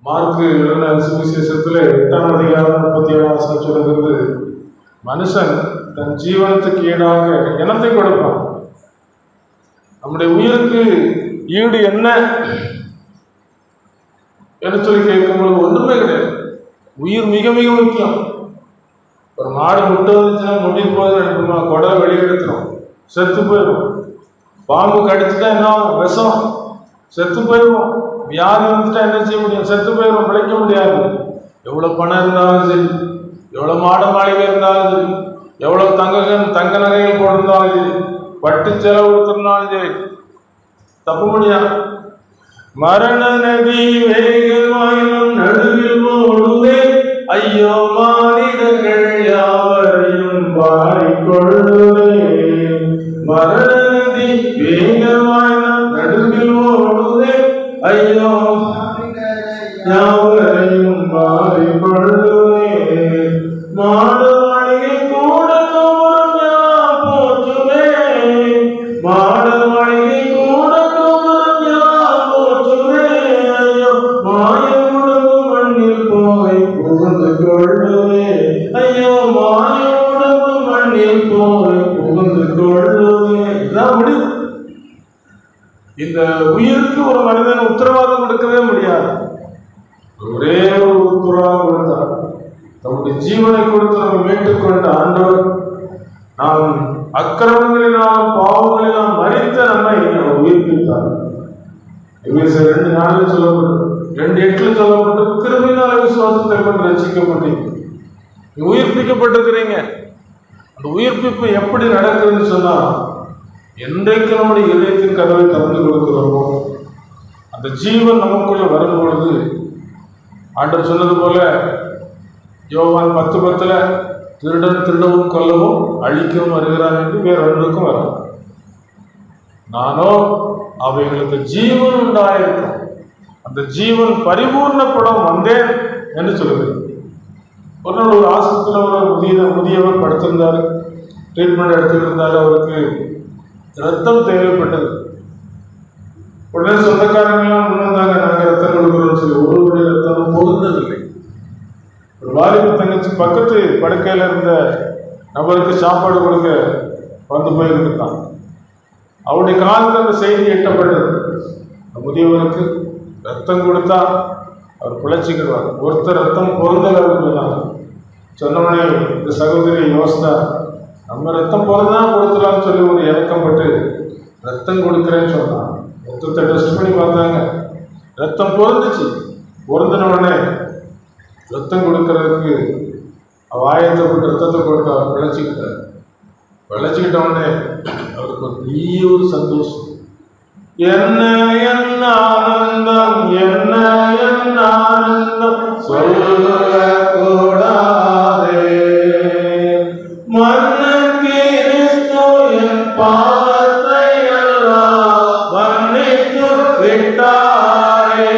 Mark எழுதின சுவிசேஷத்துல 8ஆம் அதிகாரம் 37ஆம் வசனம் சொல்லுகிறது, மனுஷன் தன் ஜீவனத்துக்கு ஈடாக இனத்தை கொடுப்பான். நம்முடைய உயிருக்கு ஈடு என்ன என்று சொல்லி கேட்கும்போது ஒன்றுமே கிடையாது. உயிர் மிக மிக முக்கியம். ஒரு மாடு முட்டை வந்துச்சுன்னா முட்டிட்டு போது நினைப்போமா, குடலை வெளியெடுத்துரும், செத்து போயிடும். பாம்பு கடிச்சுட்டா என்ன விஷம், செத்து போயிடுவோம். வியாதி வந்துட்டா என்ன செய்ய முடியும், செத்து போயிடும், பிழைக்க முடியாது. எவ்வளோ பணம் இருந்தாலும் சரி, எவ்வளோ மாட மாளிகை இருந்தாலும் சரி, எவ்வளோ தங்க நகைகள் போட்டிருந்தாலும் சரி, பட்டு செலவு கொடுத்திருந்தாலும் சரி, தப்ப முடியாது. மரண நதி வேகமாயினும் நடுவில் ஓடுவே, ஐயோ மானிடர்கள் யாவரையும் பாடிக்கொள்ளுவே. மரண நதி வேகமாயினும் நடுவில் ஓடுவே, ஐயோ யாவரையும் பாடிக்கொள்ளுவே. மாடு மளிகை கூட தோறும் யாம் போற்றுவே, மாடு மளிகை கூட தோறும் யாம் போற்றுவே. ஐயோ மாயமுடமும் மண்ணில் போய் புகுந்து கொள்ளுவே, ஐயோ மாயமுடமும் மண்ணில் போய் புகுந்து கொள்ளுவே. இதான் முடிவு. இந்த உயிருக்கு ஒரு மனிதன் உத்தரவாதம் கொடுக்கவே முடியாது. ஒரே ஒரு உத்தரவாதம் கொடுத்தார், தம்முடைய ஜீவனை கொடுத்து நம்ம மீட்டுக்கொண்ட ஆண்டவர், நாம் அக்கிரமங்களினால் பாவங்களினால் மறித்த நம்மை உயிர்ப்பித்தார். 2:4 சொல்லப்பட்டு 2:8 சொல்லப்பட்டு, கிருபையினால விசுவாசத்தை கொண்டு ரட்சிக்கப்பட்டீங்க, உயிர்ப்பிக்கப்பட்டிருக்கிறீங்க. அந்த உயிர்ப்பிப்பு எப்படி நடக்குதுன்னு சொன்னா, என்றைக்கு நம்முடைய இதயத்தின் கதவை திறந்து கொடுக்கிறோமோ, அந்த ஜீவன் நமக்குள்ள வரும்பொழுது, ஆண்டவர் சொன்னது போல யோவான் 10:10 திருடன் திருடவும் கொல்லவும் அழிக்கவும் வருகிறான் என்று வேறு ஒன்றுக்கும் வரும். நானோ அவைகளுக்கு ஜீவன் உண்டாயிருக்கும், அந்த ஜீவன் பரிபூர்ணப்படம் வந்தேன் என்று சொல்லுகிறேன். ஒரு நாள் ஒரு ஆஸ்பத்திரியில் ஒரு முதியவர் படுத்திருந்தார், ட்ரீட்மெண்ட் எடுத்துக்கிட்டு இருந்தார். அவருக்கு ரத்தம் தேவைப்பட்டது. உடனே சொந்தக்காரங்கெல்லாம் முன்னாங்க, நாங்கள் ரத்தம் கொடுக்குறோம்னு சொல்லி. ஒருவருடைய ரத்தம் பொருந்ததில்லை. ஒரு வாலிப தங்கச்சி பக்கத்து படுக்கையில் இருந்த நபருக்கு சாப்பாடு கொடுக்க வந்து போய்கிட்டு இருக்கான். அவருடைய காலத்தில் அந்த செய்தி எட்டப்பட்டது, முதியவருக்கு ரத்தம் கொடுத்தா அவர் பிழைச்சிக்கிடுவார், ஒருத்தர் ரத்தம் பொருந்தல் சொன்னாங்க. சொன்னவனே இந்த சகோதரி யோசித்தா, நம்ம ரத்தம் பொருந்தான் கொடுத்துலான்னு சொல்லி ஒரு இறக்கப்பட்டு ரத்தம் கொடுக்குறேன்னு சொன்னான். ரத்தத்தை டெஸ்ட் பண்ணி பார்த்தாங்க, ரத்தம் பொருந்துச்சு. பொருந்தினவுடனே ரத்தம் கொடுக்கறதுக்கு ஆயத்தப்பட்டு ரத்தத்தை கொடுத்து அவர் பிழைச்சிக்கிட்டார். பிழைச்சிக்கிட்டவுடனே அவருக்கு ஒரு பெரிய ஒரு சந்தோஷம். என்ன என்ன ஆனந்தம், என்ன என்ன ஆனந்தம் சொல்லக்கூடாதே. மன்னன் கிறிஸ்து என் பாவத்தை எல்லாம் மன்னித்து விட்டாரே.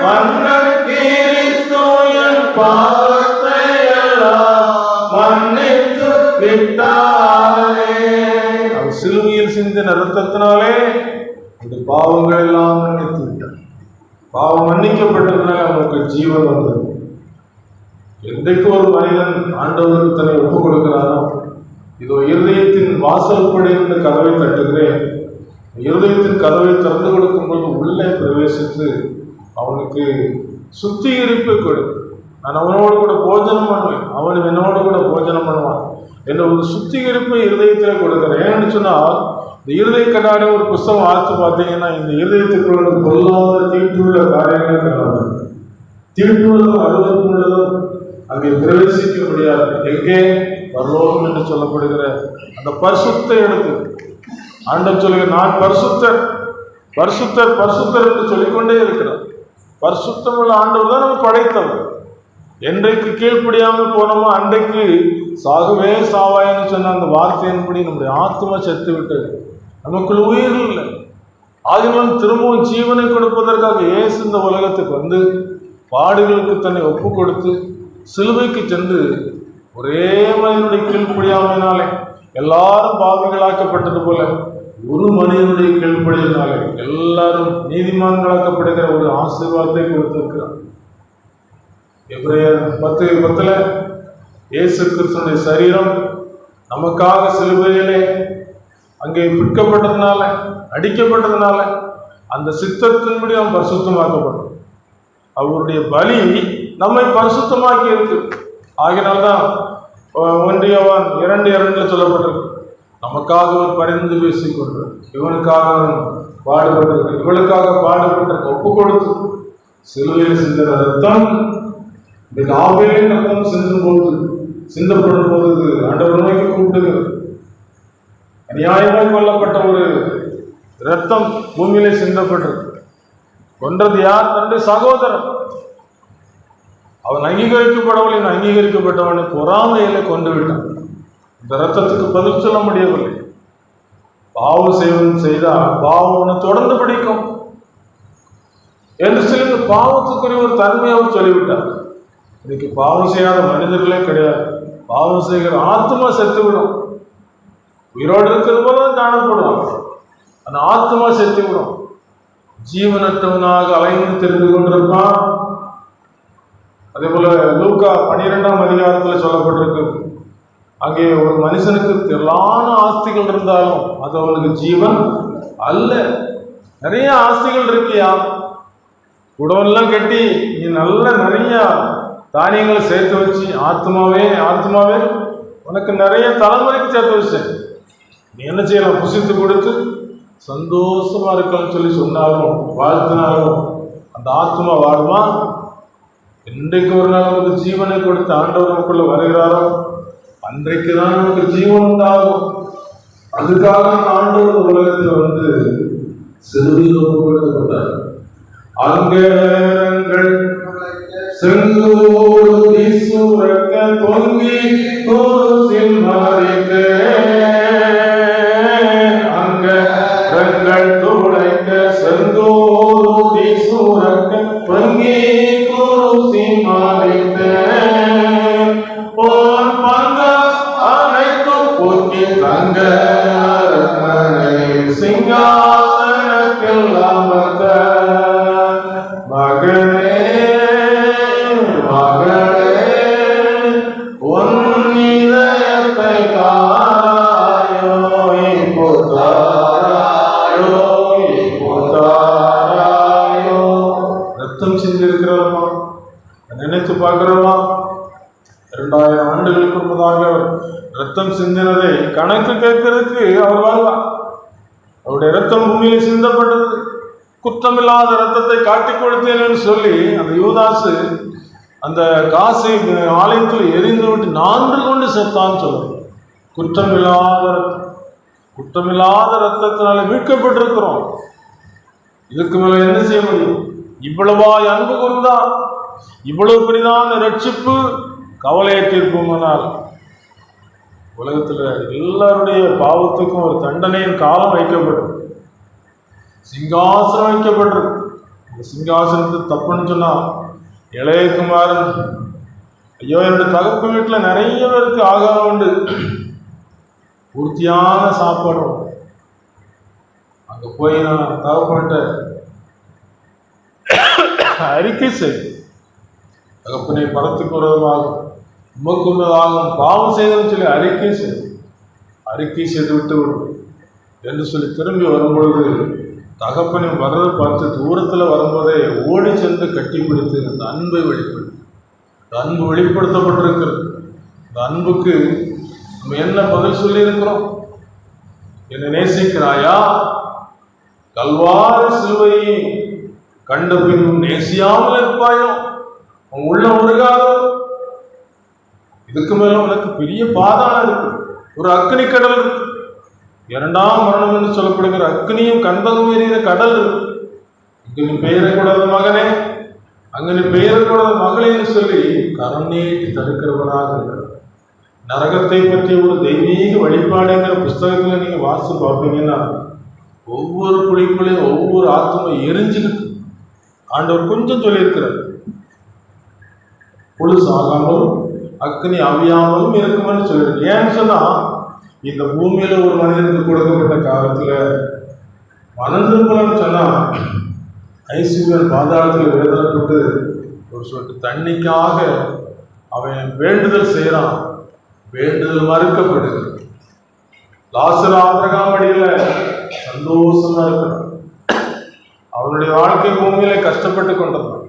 மன்னன் கிறிஸ்து என் பாவத்தை எல்லாம் மன்னித்து விட்டாரே. அவர் சிலுவையில் சிந்தின இரத்தத்தினாலே அந்த பாவங்கள் எல்லாம் மன்னித்து விட்டார். பாவம் மன்னிக்கப்பட்டதுனால அவருக்கு ஜீவன் வந்தது. என்றைக்கு ஒரு மனிதன் ஆண்டவருக்கு தன்னை ஒப்புக் கொடுக்கிறானோ, இதோ இருதயத்தின் வாசல் படி இருந்து கதவை தட்டுகிறேன், இருதயத்தின் கதவை திறந்து கொடுக்கும்போது உள்ளே பிரவேசித்து அவனுக்கு சுத்திகரிப்பு கொடு. நான் அவனோடு கூட போஜனம் பண்ணுவேன், அவன் என்னோடு கூட போஜனம் பண்ணுவான் என்ற ஒரு சுத்திகரிப்பை இருதயத்தில் கொடுக்குறேன். ஏன்னு சொன்னால், இந்த இருதய கண்ணாடி ஒரு புஸ்தகம் ஆச்சு பார்த்தீங்கன்னா, இந்த இருதயத்துக்குள்ள பொல்லாத தீட்டுள்ள காரியங்கள் காணப்படும். தீட்டுள்ளதும் அருவருப்புள்ளதும் அங்கே பிரவேசிக்க முடியாது. எங்கே? பரலோகம் என்று சொல்லப்படுகிற அந்த பரிசுத்த இடத்து ஆண்டவர் சொல்லுங்க, நான் பரிசுத்தர் பரிசுத்தர் பரிசுத்தர் என்று சொல்லிக்கொண்டே இருக்கிறார். பரிசுத்தமுள்ள ஆண்டவர் தான் நம்ம படைத்தவர். என்றைக்கு கீழ்ப்படியாமல் போனோமோ அன்றைக்கு சாகுவே சாவாயின்னு சொன்ன அந்த வார்த்தையின்படி நம்முடைய ஆத்மா செத்து விட்டது, நமக்குள்ள உயிர் இல்லை. ஆகினாலும் திரும்பவும் ஜீவனை கொடுப்பதற்காக இயேசு இந்த உலகத்துக்கு வந்து பாடுகளுக்கு தன்னை ஒப்பு கொடுத்து சிலுவைக்கு சென்று ஒரே மனிதனுடைய கீழ்ப்படியாமையினாலே எல்லாரும் பாவிகளாக்கப்பட்டது போல ஒரு மனிதனுடைய கீழ்ப்படியினாலே எல்லாரும் நீதிமான்களாக்கப்படுகிற ஒரு ஆசீர்வாதத்தை கொடுத்திருக்கிறார். எபிரேயர் 10:10 இயேசு கிறிஸ்துவின் சரீரம் நமக்காக சிலுவையிலே அங்கே பிற்கப்பட்டதுனால, அடிக்கப்பட்டதுனால அந்த சித்தத்தின்படி நாம் பரிசுத்தமாக்கப்பட்டோம். அவருடைய பலி நம்மை பரிசுத்தமாக்கி இருக்கு. ஆகினால்தான் 1 யோவான் 2:2 சொல்லப்பட்டிருக்கு, நமக்காக அவர் பரிந்து பேசிக்கொண்டு இவனுக்காக பாடுபட்டிருக்க, இவளுக்காக பாடுபட்டிருக்க, ஒப்பு கொடுத்து சிலுவையில் சிந்தின ரத்தம், இந்த ஆவிலின் ரத்தம் சிந்தப்படும் போது ஆண்டவர் நோக்கி கூப்பிடுகிறது. அநியாயமாக கொல்லப்பட்ட ஒரு ரத்தம் பூமியிலே சிந்தப்பட்டிருக்கு. கொன்றது யார்? தன்னுடைய சகோதரன். அவன் அங்கீகரிக்கப்படவில்லை, அங்கீகரிக்கப்பட்டவனை பொறாமையில கொண்டு விட்டான். இந்த ரத்தத்துக்கு பதில் சொல்ல முடியவில்லை. பாவம் செய்தால் பாவம் அவனை தொடர்ந்து பிடிக்கும் என்று சொல்லி பாவத்துக்குரிய ஒரு தன்மையை அவர் சொல்லிவிட்டார். இன்னைக்கு பாவம் செய்யாத மனிதர்களே கிடையாது. பாவம் செய்கிற ஆத்மா செத்துவிடும். உயிரோடு இருக்கிறது போல காணப்படும், அந்த ஆத்மா செத்துவிடும். ஜீவனற்றவனாக அலைந்து தெரிந்து கொண்டிருப்பான். அதே போல லூக்கா 12ஆம் அதிகாரத்தில் சொல்லப்பட்டிருக்கு, அங்கே ஒரு மனுஷனுக்கு திரளான ஆஸ்திகள் இருந்தாலும் அது அவனுக்கு ஜீவன் அல்ல. நிறைய ஆஸ்திகள் இருக்கியா, குடவெல்லாம் கட்டி நீ நல்ல நிறைய தானியங்களை சேர்த்து வச்சு ஆத்மாவே உனக்கு நிறைய தலைமுறைக்கு சேர்த்து வச்சேன். நீ என்ன செய்யலாம்? புசித்து கொடுத்து சந்தோஷமா இருக்கன்னு சொல்லி சொன்னாலும் வாழ்த்தினாலும் அந்த ஆத்மா வாழுமா? இன்றைக்கு ஒரு நாள் நமக்கு ஜீவனை கொடுத்து ஆண்டவர் நமக்குள்ள வருகிறாரோ அன்றைக்கு தான் நமக்கு ஜீவன் உண்டாகும். அதுக்காக ஆண்டவர் உலகத்தில் வந்து சிறுவில் கொடுக்கப்பட்டார். அங்கங்கள் செங்கோடு வீசுரக்க பொங்கி கோசில் மாறிக்க, அங்கங்கள் துளைக்க செங்கோடு வீசுரக்க பொங்கி கோசில் மாறிக்க, போன் பங்க அனைத்தும் போக்கி தங்க அரண்மனை சிங்காசனத்தில் அமர்ந்த மகனே உன் இதயத்தை தாராயோ, இப்போ தாராயோ. ரத்தம் சிந்திருக்கிறோமா? நினைத்து பார்க்கிறோமா? 2000 ஆண்டுகளுக்கு முன்பதாக ரத்தம் சிந்தினதை கணக்கு கேட்கிறதுக்கு அவர் வாழ்வார். அவருடைய ரத்தம் பூமியில் சிந்தப்பட்டது. குற்றமில்லாத ரத்தத்தை காட்டிக் கொடுத்தேன்னு சொல்லி அந்த யூதாசு அந்த காசை ஆலயத்தில் எரிந்து விட்டு 4 கொண்டு செத்தான்னு சொல்லுவார். குற்றமில்லாத ரத்தத்தினால மீட்கப்பட்டிருக்கிறோம். இதுக்கு மேல என்ன செய்ய முடியும்? இவ்வளவாய் அன்பு கூர்ந்தார், இவ்வளவு பெரிதான ரட்சிப்பு கவலையை தீர்ப்புமானால் உலகத்துல எல்லாருடைய பாவத்துக்கும் ஒரு தண்டனையின் காலம் வைக்கப்படும். சிங்காசனம் வைக்கப்பட்டிருக்கு. இந்த சிங்காசனத்தை தப்புன்னு சொன்னா இளையகுமாரன், ஐயோ என்னுடைய தகப்பு வீட்டில் நிறைய பேருக்கு ஆகாரம் உண்டு, பூர்த்தியான சாப்பாடு, அங்க போய் நான் தகப்பன்ட்ட அறிக்கை செய், தகப்பனை பரத்துக்கு விரோதமாகும் உமக்கு உள்ளதாகும் பாவம் செய்தன்னு சொல்லி அறிக்கை செய்து விட்டு விடும் என்று சொல்லி திரும்பி வரும்பொழுது தகப்பனை வர்றதை பார்த்து தூரத்தில் வரும்போதே ஓடி சென்று கட்டி பிடித்து அந்த அன்பை வெளிப்படுத்து. அந்த அன்பு வெளிப்படுத்தப்பட்டிருக்கிறது. இந்த அன்புக்கு நம்ம என்ன பதில் சொல்லி இருக்கிறோம்? என்னை நேசிக்கிறாயா? கல்வாரி சிலுவையை கண்ட பின் நேசியாமல் இருப்பாயோ? உன் உள்ள உருகாதோ? இதுக்கு மேல உனக்கு பெரிய பாதாளம் இருக்கு, ஒரு அக்னி கடல் இருக்கு, 2ஆம் மரணம் என்று சொல்லப்படுகிற அக்னியும் கந்தகம் எறிகிற கடல் இருக்கு. இங்கு நீ பெயரக்கூடாத மகனே, அங்கு நீ பெயரக்கூடாத மகளேன்னு சொல்லி கரம் நீட்டி தடுக்கிறவராக இருக்கிறார். நரகத்தை பற்றிய ஒரு தெய்வீக வழிபாடுங்கிற புஸ்தகத்துல நீங்க வாசித்து பார்ப்பீங்கன்னா ஒவ்வொரு குழிக்குள்ளையும் ஒவ்வொரு ஆத்மா எரிஞ்சுக்கிட்டு ஆண்டவர் கொஞ்சம் சொல்லியிருக்கிறார். புழுசு ஆகாமலும் அக்னி அவியாமலும் இருக்குமென்னு சொல்லியிருக்கு. ஏன்னு சொன்னா இந்த பூமியில ஒரு மனிதனுக்கு கொடுக்கப்பட்ட காலத்துல மனம் திரும்பலன்னு சொன்னா ஐசியூவில் பாதாளத்தில் வேதனைப்பட்டு ஒரு சொட்டு தண்ணிக்காக அவன் வேண்டுதல் செய்யறான். வேண்டுதல் மறுக்கப்படுது. லாசரு ஆபிரகாம் வழியில சந்தோஷமா இருக்கிறான். அவனுடைய வாழ்க்கை பூமியில கஷ்டப்பட்டு கொண்டிருந்தான்.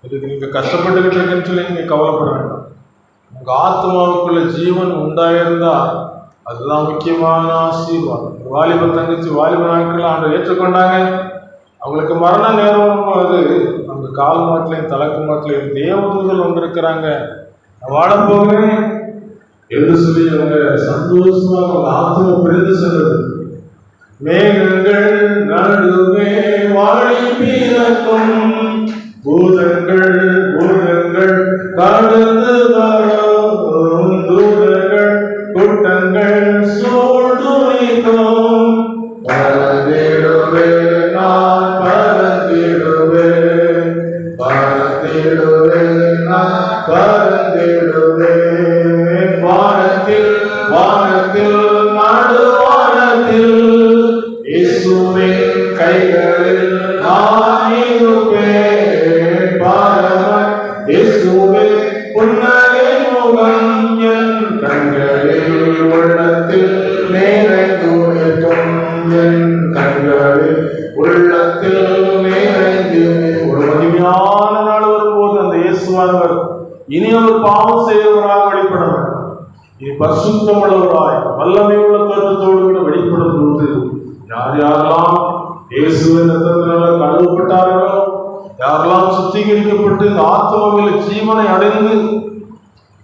இதுக்கு நீங்க கஷ்டப்பட்டுக்கிட்டு இருக்குன்னு சொல்லி நீங்க கவலைப்பட வேண்டாம். உங்க ஆத்மாவுக்குள்ள ஜீவன் உண்டாயிருந்தா அதுதான் முக்கியமான ஆசீர்வாதம். வாலிப தங்கச்சி வாலிப நாட்கள் ஆண்டு ஏற்றுக்கொண்டாங்க. அவங்களுக்கு மரண நேரம் அது அவங்க கால் மாட்டிலையும் தலைக்கு மாட்டிலையும் தேவதூதல் வந்திருக்கிறாங்க. நான் வாழ போகிறேன் என்று சொல்லி அவங்க சந்தோஷமா அவங்க ஆத்மா பிரிந்து சென்றது. மேகங்கள் நடுவே வாழி பிறக்கும் பூதங்கள் பூதங்கள் கடந்து வரும் தூதர்கள் கூட்டங்கள் சூழ்ந்துரைக்கும். பறந்திடுவே நான் பறந்திடுவே பறந்திடுவே நான் பறந்திடுவே வானத்தில் வானத்தில் நடுவானத்தில் இயேசுவின் கைகளில் நான் இருப்பேன். பாரமாய் இயேசுவின் புன்னகை முகம் என் கண்களில் உள்ளத்தில் நிறைந்துரைக்கும். என் கண்களில் உள்ளத்தில் நிறைந்து ஒரு மகிமையான நாள் வரும்போது அந்த இயேசுவானவர் இனி அவர் பாவம் செய்தவராக வெளிப்பட வேண்டும். இனி பரிசுத்தமுள்ளவராய் வல்லமையுள்ள தோற்றத்தோடு கூட வெளிப்படும் போது யார் யாரெல்லாம் இயேசுவின் ரத்தத்தினால கழுவப்பட்டார்களோ, யாரெல்லாம் சுத்திகரிக்கப்பட்டு இந்த ஆத்மாவில் ஜீவனை அடைந்து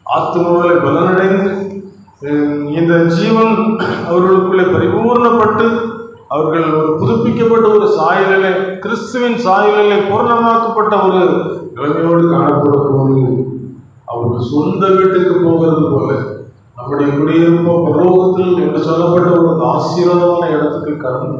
ஆத்மாவில் பலனடைந்து இந்த ஜீவன் அவர்களுக்குள்ளே பரிபூர்ணப்பட்டு அவர்கள் ஒரு புதுப்பிக்கப்பட்ட ஒரு சாயலிலே கிறிஸ்துவின் சாயலிலே பூர்ணமாக்கப்பட்ட ஒரு நிலைமையோடு காணப்படும் போது அவர்கள் சொந்த வீட்டுக்கு போகிறது போல நம்முடைய குடியிருப்போ பரலோகத்தில் என்று சொல்லப்பட்ட ஒரு ஆசீர்வாதமான இடத்துக்கு கடந்து